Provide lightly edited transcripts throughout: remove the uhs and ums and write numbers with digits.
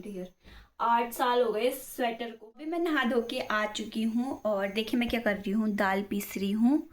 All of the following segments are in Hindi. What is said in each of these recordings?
ईयर। 8 साल हो गए स्वेटर को। अभी मैं नहा धो के आ चुकी हूँ और देखिए मैं क्या कर रही हूँ, दाल पीस रही हूँ।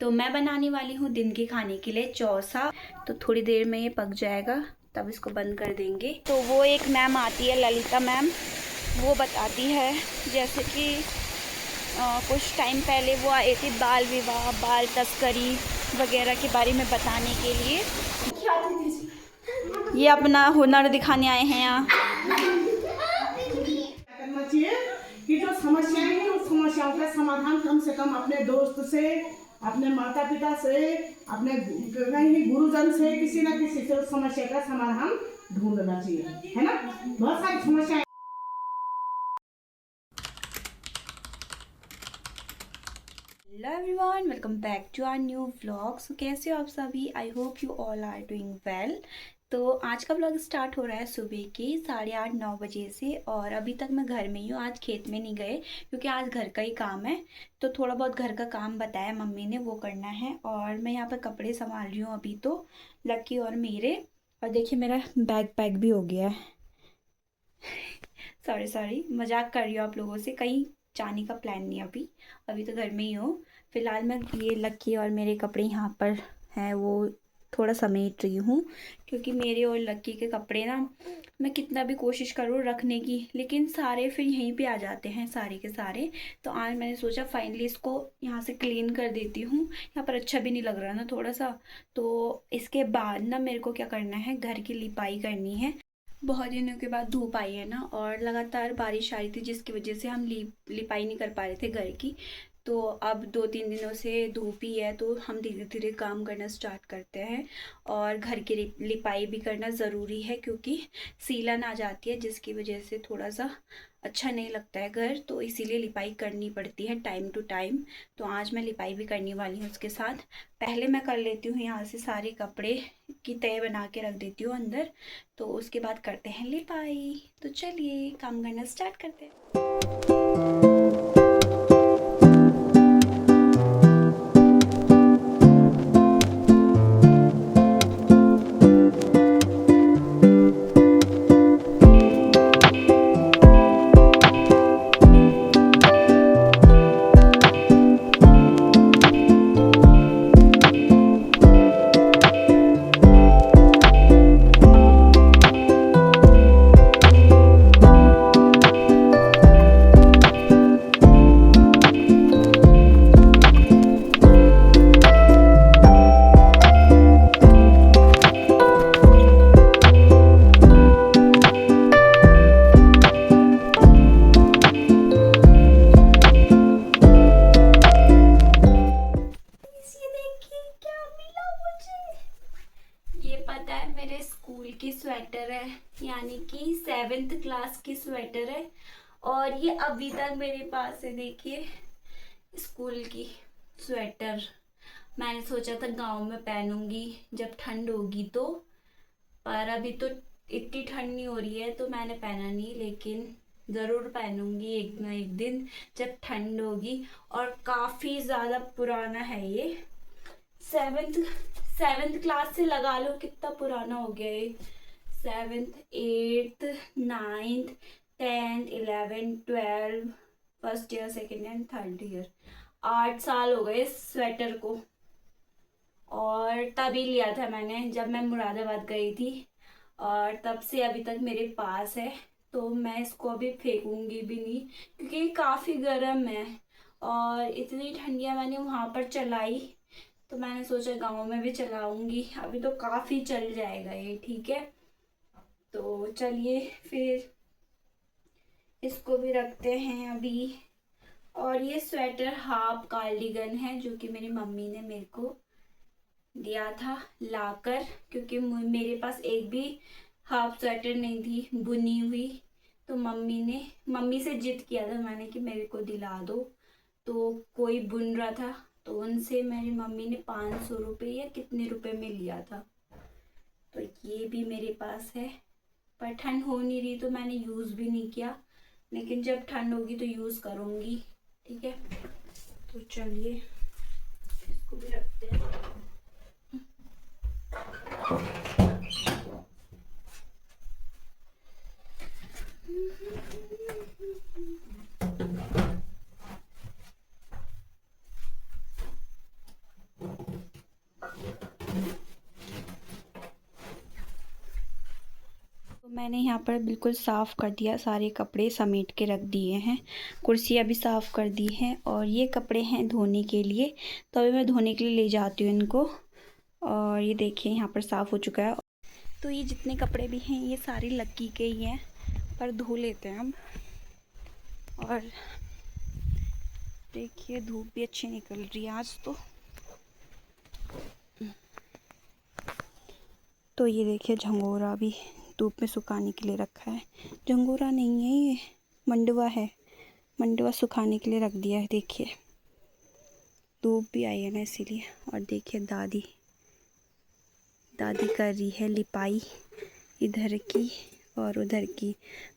तो मैं बनाने वाली हूँ दिन के खाने के लिए चौसा। तो थोड़ी देर में ये पक जाएगा तब इसको बंद कर देंगे। तो वो एक मैम आती है, ललिता मैम, वो बताती है जैसे कि कुछ टाइम पहले वो आई थी बाल विवाह, बाल तस्करी वगैरह के बारे में बताने के लिए। ये अपना हुनर दिखाने आए हैं यहाँ। करना चाहिए कि जो समस्याएं हैं उस समस्याओं का समाधान कम से कम अपने दोस्त से, अपने माता पिता से, अपने कहीं गुरुजन से, किसी ना किसी से उस समस्या का समाधान ढूंढना चाहिए, है ना। बहुत सारी समस्याएं। Hello everyone, welcome back to our new vlog. So कैसे हो आप सभी? I hope you all are doing well. तो आज का व्लॉग स्टार्ट हो रहा है सुबह के 8:30-9 बजे से और अभी तक मैं घर में ही हूँ। आज खेत में नहीं गए क्योंकि आज घर का ही काम है। तो थोड़ा बहुत घर का काम बताया मम्मी ने, वो करना है। और मैं यहाँ पर कपड़े संभाल रही हूँ अभी तो, लकी और मेरे। और देखिए मेरा बैग पैक भी हो गया है। सॉरी मजाक कर रही हूँ आप लोगों से। कहीं जाने का प्लान नहीं अभी, अभी तो घर में ही हूँ फिलहाल। मैं ये लक्की और मेरे कपड़े यहाँ पर हैं वो थोड़ा समेट रही हूँ क्योंकि मेरे और लक्की के कपड़े ना, मैं कितना भी कोशिश करूँ रखने की, लेकिन सारे फिर यहीं पे आ जाते हैं सारे के सारे। तो आज मैंने सोचा फाइनली इसको यहाँ से क्लीन कर देती हूँ। यहाँ पर अच्छा भी नहीं लग रहा ना थोड़ा सा। तो इसके बाद ना मेरे को क्या करना है, घर की लिपाई करनी है। बहुत दिनों के बाद धूप आई है ना और लगातार बारिश आ रही थी जिसकी वजह से हम लिपाई नहीं कर पा रहे थे घर की। तो अब 2-3 दिनों से धूप ही है तो हम धीरे धीरे काम करना स्टार्ट करते हैं। और घर की लिपाई भी करना ज़रूरी है क्योंकि सीलन आ जाती है जिसकी वजह से थोड़ा सा अच्छा नहीं लगता है घर। तो इसीलिए लिपाई करनी पड़ती है टाइम टू टाइम। तो आज मैं लिपाई भी करने वाली हूँ उसके साथ। पहले मैं कर लेती हूँ यहाँ से सारे कपड़े की तय बना के रख देती हूँ अंदर। तो उसके बाद करते हैं लिपाई। तो चलिए काम करना स्टार्ट करते हैं। ये पता है मेरे स्कूल की स्वेटर है, यानी कि 7th क्लास की स्वेटर है। और ये अभी तक मेरे पास है। देखिए स्कूल की स्वेटर मैंने सोचा था गांव में पहनूंगी जब ठंड होगी तो, पर अभी तो इतनी ठंड नहीं हो रही है तो मैंने पहना नहीं, लेकिन ज़रूर पहनूंगी एक ना एक दिन जब ठंड होगी। और काफ़ी ज़्यादा पुराना है ये। सेवेंथ सेवेंथ क्लास से लगा लो कितना पुराना हो गया ये। 7th 8th 9th 10th 11th 12th, first year second year third year. 8 साल हो गए स्वेटर को। और तभी लिया था मैंने जब मैं मुरादाबाद गई थी और तब से अभी तक मेरे पास है। तो मैं इसको अभी फेंकूंगी भी नहीं क्योंकि ये काफ़ी गर्म है और इतनी ठंडियाँ मैंने वहाँ पर चलाई तो मैंने सोचा गांव में भी चलाऊंगी। अभी तो काफ़ी चल जाएगा ये, ठीक है। तो चलिए फिर इसको भी रखते हैं अभी। और ये स्वेटर हाफ कार्डिगन है जो कि मेरी मम्मी ने मेरे को दिया था लाकर, क्योंकि मेरे पास एक भी हाफ स्वेटर नहीं थी बुनी हुई। तो मम्मी से जिद किया था मैंने कि मेरे को दिला दो। तो कोई बुन रहा था तो उनसे मेरी मम्मी ने 500 रुपये या कितने रुपए में लिया था। तो ये भी मेरे पास है, पर ठंड हो नहीं रही तो मैंने यूज़ भी नहीं किया, लेकिन जब ठंड होगी तो यूज़ करूँगी, ठीक है। तो चलिए इसको भी रखते हैं। मैंने यहाँ पर बिल्कुल साफ़ कर दिया, सारे कपड़े समेट के रख दिए हैं, कुर्सियाँ भी साफ़ कर दी हैं और ये कपड़े हैं धोने के लिए। तो अभी मैं धोने के लिए ले जाती हूँ इनको। और ये देखिए यहाँ पर साफ़ हो चुका है। तो ये जितने कपड़े भी हैं ये सारे लक्की के ही हैं, पर धो लेते हैं हम। और देखिए धूप भी अच्छी निकल रही है आज तो ये देखिए झंगोरा भी धूप में सुखाने के लिए रखा है। झंगोरा नहीं है ये, मंडवा है। मंडवा सुखाने के लिए रख दिया है। देखिए धूप भी आई है ना इसीलिए। और देखिए दादी कर रही है लिपाई, इधर की और उधर की।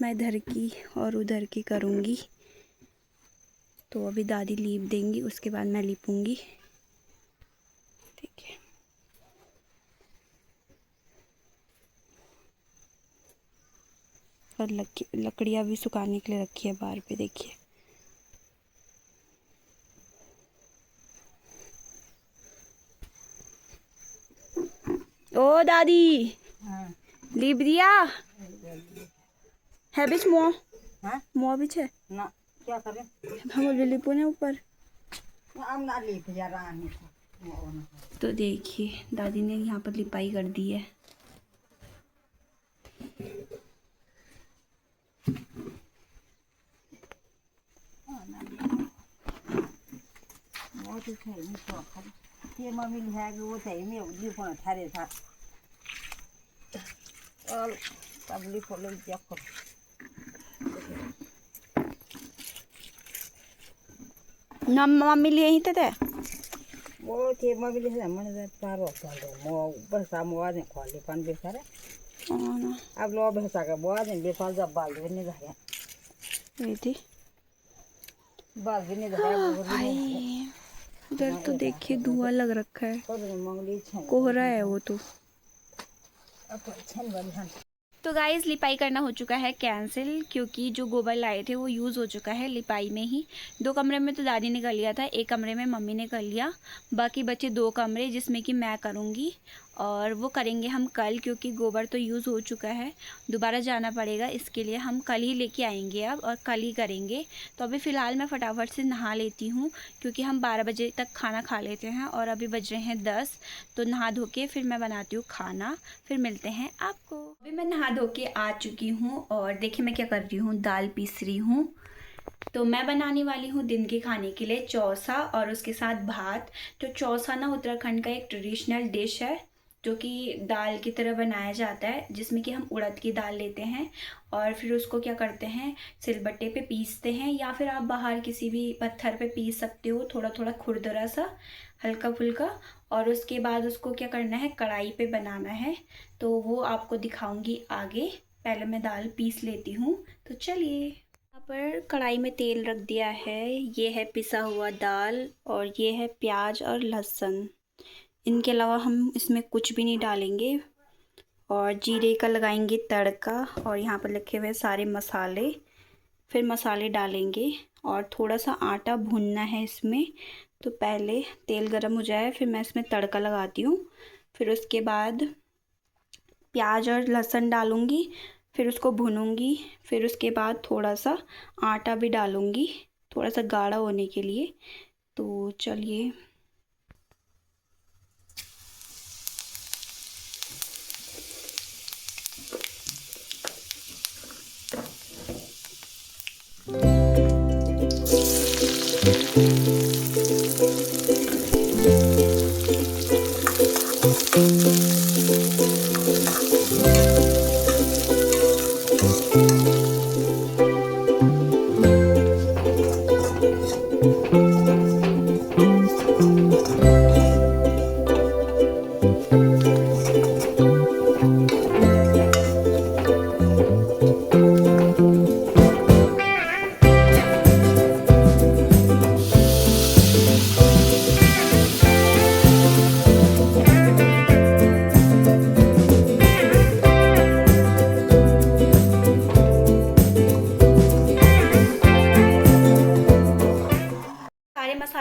मैं इधर की और उधर की करूँगी। तो अभी दादी लीप देंगी, उसके बाद मैं लिपूँगी। देखिए और लकड़ियाँ भी सुखाने के लिए रखी है बाहर पे। देखिए ओ दादी लीप दिया है बिच मुँह बिच है ना क्या करें हम लिपो ने ऊपर। हम ना लिप जरा तो देखिए दादी ने यहाँ पर लिपाई कर दी है। वो तो थे नहीं तो ये मम्मी है कि वो थे में उदी फोन थारे था और तब लिप लो जब ना मम्मी लिए ही थे वो थे मम्मी है मन पारो पालो मो बस हम आवाज खोले पान बेचारे अब लो भैंसा का बुआ ने बेफाल जब बाल भी नहीं रहा ये थी बाल भी नहीं रहा। उधर तो देखिए धुआं लग रखा है, कोहरा है वो तो। तो गाइस लिपाई करना हो चुका है कैंसिल, क्योंकि जो गोबर लाए थे वो यूज़ हो चुका है लिपाई में ही। 2 कमरे में तो दादी ने कर लिया था, 1 कमरे में मम्मी ने कर लिया। बाकी बचे 2 कमरे जिसमें कि मैं करूँगी, और वो करेंगे हम कल, क्योंकि गोबर तो यूज़ हो चुका है, दोबारा जाना पड़ेगा। इसके लिए हम कल ही लेके आएंगे अब, और कल ही करेंगे। तो अभी फ़िलहाल मैं फटाफट से नहा लेती हूँ, क्योंकि हम 12 बजे तक खाना खा लेते हैं और अभी बज रहे हैं 10। तो नहा धो के फिर मैं बनाती हूँ खाना, फिर मिलते हैं आपको। अभी मैं नहा धो के आ चुकी हूँ और देखिए मैं क्या कर रही हूँ, दाल पीस रही हूँ। तो मैं बनाने वाली हूँ दिन के खाने के लिए चौसा और उसके साथ भात। तो चौसा ना उत्तराखंड का एक ट्रेडिशनल डिश है, जो कि दाल की तरह बनाया जाता है, जिसमें कि हम उड़द की दाल लेते हैं और फिर उसको क्या करते हैं, सिलबट्टे पे पीसते हैं, या फिर आप बाहर किसी भी पत्थर पे पीस सकते हो, थोड़ा थोड़ा खुरदरा सा, हल्का फुल्का। और उसके बाद उसको क्या करना है, कढ़ाई पे बनाना है। तो वो आपको दिखाऊंगी आगे, पहले मैं दाल पीस लेती हूँ। तो चलिए, यहाँ पर कढ़ाई में तेल रख दिया है, ये है पिसा हुआ दाल और ये है प्याज और लहसुन। इनके अलावा हम इसमें कुछ भी नहीं डालेंगे। और जीरे का लगाएंगे तड़का, और यहाँ पर लिखे हुए सारे मसाले, फिर मसाले डालेंगे और थोड़ा सा आटा भूनना है इसमें। तो पहले तेल गरम हो जाए फिर मैं इसमें तड़का लगाती हूँ, फिर उसके बाद प्याज और लहसुन डालूँगी, फिर उसको भूनूंगी, फिर उसके बाद थोड़ा सा आटा भी डालूँगी, थोड़ा सा गाढ़ा होने के लिए। तो चलिए,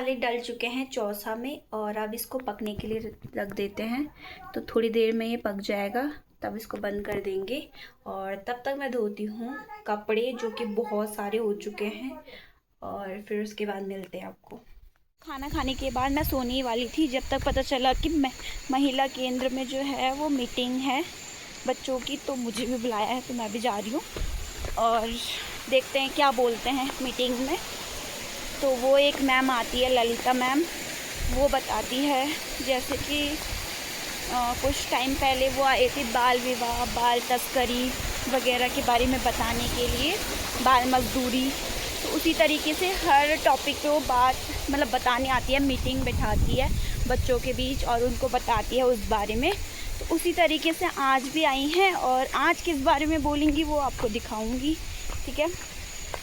मसाले डल चुके हैं चौसा में और अब इसको पकने के लिए रख देते हैं। तो थोड़ी देर में ये पक जाएगा, तब इसको बंद कर देंगे। और तब तक मैं धोती हूँ कपड़े जो कि बहुत सारे हो चुके हैं, और फिर उसके बाद मिलते हैं आपको। खाना खाने के बाद मैं सोने ही वाली थी जब तक पता चला कि महिला केंद्र में जो है वो मीटिंग है बच्चों की, तो मुझे भी बुलाया है, तो मैं भी जा रही हूँ और देखते हैं क्या बोलते हैं मीटिंग में। तो वो एक मैम आती है, ललिता मैम, वो बताती है जैसे कि कुछ टाइम पहले वो आई थी बाल विवाह, बाल तस्करी वगैरह के बारे में बताने के लिए, बाल मजदूरी। तो उसी तरीके से हर टॉपिक पे वो बात मतलब बताने आती है, मीटिंग बैठाती है बच्चों के बीच और उनको बताती है उस बारे में। तो उसी तरीके से आज भी आई हैं और आज किस बारे में बोलेंगी वो आपको दिखाऊंगी, ठीक है।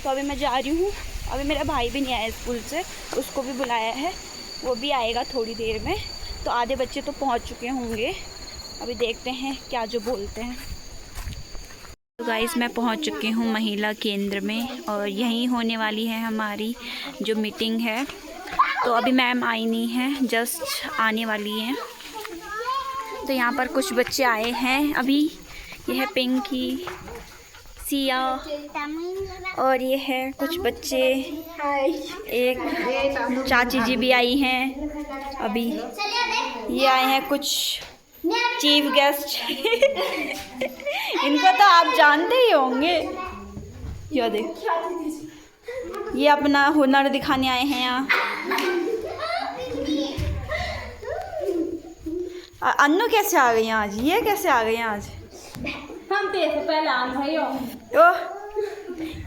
तो अभी मैं जा रही हूँ। अभी मेरा भाई भी नहीं आया स्कूल से, उसको भी बुलाया है, वो भी आएगा थोड़ी देर में। तो आधे बच्चे तो पहुँच चुके होंगे, अभी देखते हैं क्या जो बोलते हैं। तो गाइस मैं पहुंच चुकी हूं महिला केंद्र में और यहीं होने वाली है हमारी जो मीटिंग है। तो अभी मैम आई नहीं है, जस्ट आने वाली हैं। तो यहाँ पर कुछ बच्चे आए हैं अभी। ये है पिंकी, सिया और ये है कुछ बच्चे। एक चाची जी भी आई हैं अभी। ये आए हैं कुछ चीफ गेस्ट इनको तो आप जानते ही होंगे। ये देख, ये अपना हुनर दिखाने आए हैं यहाँ। अन्नू कैसे आ गई आज? ये कैसे आ गई आज? हम तो ऐसे पहले आम भाई हो। ओह,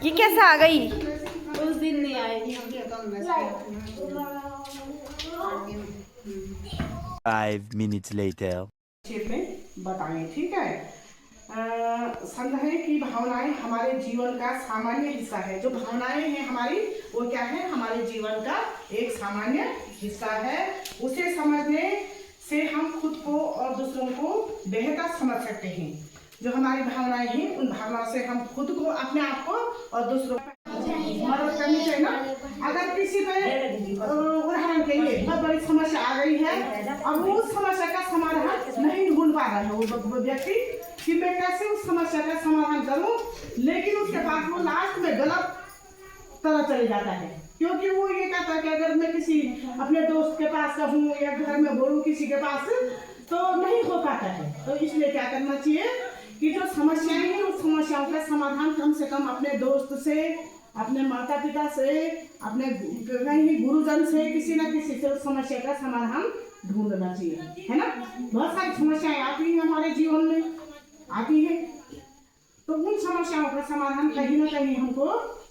ये कैसे आ गई? उस दिन नहीं आई थी हम। 5 minutes later. क्षेत्र में बताएं, ठीक है। संदेह की भावनाएं हमारे जीवन का सामान्य हिस्सा है। जो भावनाएं हैं हमारी, वो क्या है? हमारे जीवन का एक सामान्य हिस्सा है। उसे समझने से हम खुद को और दूसरों को बेहतर समझ सकते हैं। जो हमारी भावनाएं हैं, उन भावनाओं से हम खुद को, अपने आप को और दूसरों को मदद करनी चाहिए ना। अगर किसी पे उदाहरण के लिए बहुत बड़ी समस्या आ गई है और वो उस समस्या का समाधान नहीं ढूंढ पा रहा है वो व्यक्ति, कि मैं कैसे उस समस्या का समाधान करूं, लेकिन उसके बाद वो लास्ट में गलत तरह चले जाता है, क्योंकि वो ये कहता है कि अगर मैं किसी अपने दोस्त के पास कहूँ या घर में बोलूँ किसी के पास, तो नहीं हो पाता है। तो इसलिए क्या करना चाहिए कि जो समस्याएं हैं उस समस्याओं का समाधान कम से कम अपने दोस्त से, अपने माता पिता से, अपने कहीं गुरुजन से, किसी न किसी से उस समस्या का समाधान ढूंढना चाहिए, है ना। बहुत सारी समस्याएं आती हैं हमारे जीवन में, आती है, तो उन समस्याओं का समाधान कहीं ना कहीं हमको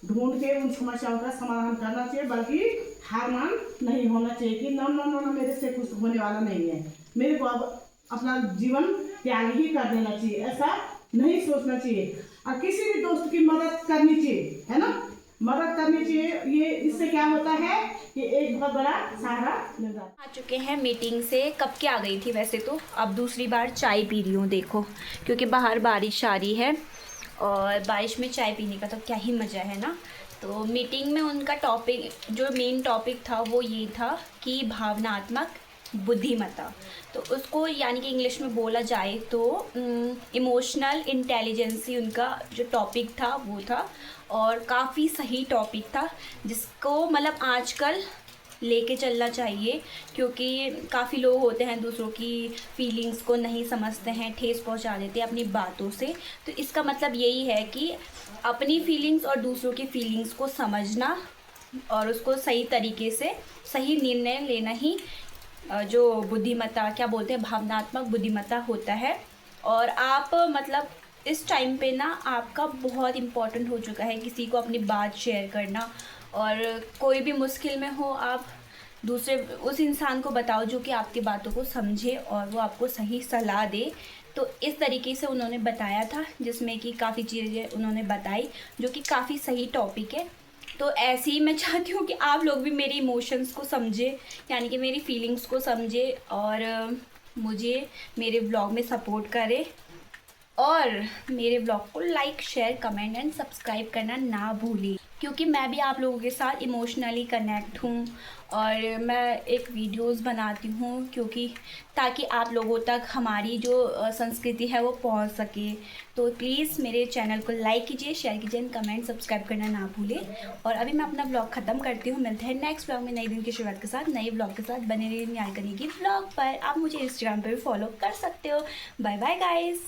ढूंढ के उन समस्याओं का समाधान करना चाहिए, बल्कि हार मान नहीं होना चाहिए कि ना ना ना मेरे से कुछ होने वाला नहीं है, मेरे को अब अपना जीवन त्याग ही कर देना चाहिए, ऐसा नहीं सोचना चाहिए। और किसी भी दोस्त की मदद करनी चाहिए, है ना, मदद करनी चाहिए। ये इससे क्या होता है कि एक बहुत बड़ा सहारा मिल जाता है। आ चुके हैं मीटिंग से, कब के आ गई थी वैसे तो, अब दूसरी बार चाय पी रही हूँ देखो, क्योंकि बाहर बारिश आ रही है और बारिश में चाय पीने का तो क्या ही मज़ा है ना। तो मीटिंग में उनका टॉपिक, जो मेन टॉपिक था वो ये था कि भावनात्मक बुद्धिमत्ता, तो उसको यानी कि इंग्लिश में बोला जाए तो इमोशनल इंटेलिजेंसी उनका जो टॉपिक था वो था। और काफ़ी सही टॉपिक था, जिसको मतलब आजकल लेके चलना चाहिए, क्योंकि काफ़ी लोग होते हैं दूसरों की फीलिंग्स को नहीं समझते हैं, ठेस पहुंचा देते हैं अपनी बातों से। तो इसका मतलब यही है कि अपनी फीलिंग्स और दूसरों की फीलिंग्स को समझना और उसको सही तरीके से सही निर्णय लेना ही जो बुद्धिमत्ता, क्या बोलते हैं, भावनात्मक बुद्धिमत्ता होता है। और आप मतलब इस टाइम पे ना आपका बहुत इम्पोर्टेंट हो चुका है किसी को अपनी बात शेयर करना, और कोई भी मुश्किल में हो आप दूसरे उस इंसान को बताओ जो कि आपकी बातों को समझे और वो आपको सही सलाह दे। तो इस तरीके से उन्होंने बताया था, जिसमें कि काफ़ी चीज़ें उन्होंने बताई जो कि काफ़ी सही टॉपिक है। तो ऐसे ही मैं चाहती हूँ कि आप लोग भी मेरे इमोशंस को समझे, यानी कि मेरी फीलिंग्स को समझे और मुझे मेरे ब्लॉग में सपोर्ट करें। और मेरे ब्लॉग को like, share, comment and subscribe करना ना भूलें, क्योंकि मैं भी आप लोगों के साथ इमोशनली कनेक्ट हूँ और मैं एक वीडियोस बनाती हूँ क्योंकि ताकि आप लोगों तक हमारी जो संस्कृति है वो पहुँच सके। तो प्लीज़ मेरे चैनल को लाइक कीजिए, शेयर कीजिए एंड कमेंट सब्सक्राइब करना ना भूलें। और अभी मैं अपना ब्लॉग ख़त्म करती हूँ। मिलते हैं नेक्स्ट ब्लॉग में नए दिन की शुरुआत के साथ, नए ब्लॉग के साथ। बने रहिए निहाल कनी की ब्लॉग पर। आप मुझे इंस्टाग्राम पर भी फॉलो कर सकते हो। Bye bye guys.